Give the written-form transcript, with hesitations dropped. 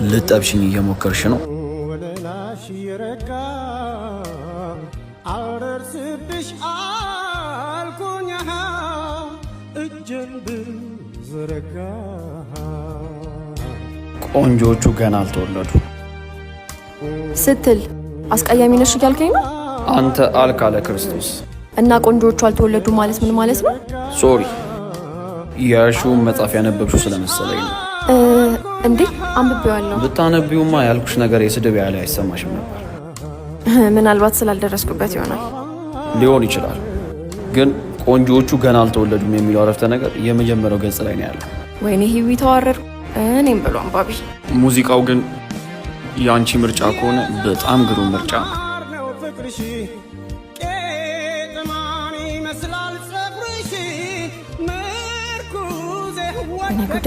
ልጠብሽኝ እየሞከርሽ ነው? አልደርስብሽ አልኩኝ እጄን ብዘረጋ ቆንጆቹ ገና አልተወለዱ ስትል አስቀያሚ ነሽ እያልከኝ ነው? አንተ አልክ አለ ክርስቶስ። እና ቆንጆቹ አልተወለዱ ማለት ምን ማለት ነው? ሶሪ ያሹን መጽሐፍ ያነበብሽው ስለመሰለኝ ነው። እንዴ አንብቤዋለሁ። ብታነቢውማ ያልኩሽ ነገር የስድብ ያለ አይሰማሽም ነበር። ምናልባት ስላልደረስኩበት ይሆናል። ሊሆን ይችላል። ግን ቆንጆቹ ገና አልተወለዱም የሚለው አረፍተ ነገር የመጀመሪያው ገጽ ላይ ነው ያለው። ወይኔ ሂዊ ተዋረድኩ። እኔም ብሎ አንባቢ። ሙዚቃው ግን ያንቺ ምርጫ ከሆነ በጣም ግሩም ምርጫ ነው። እኔ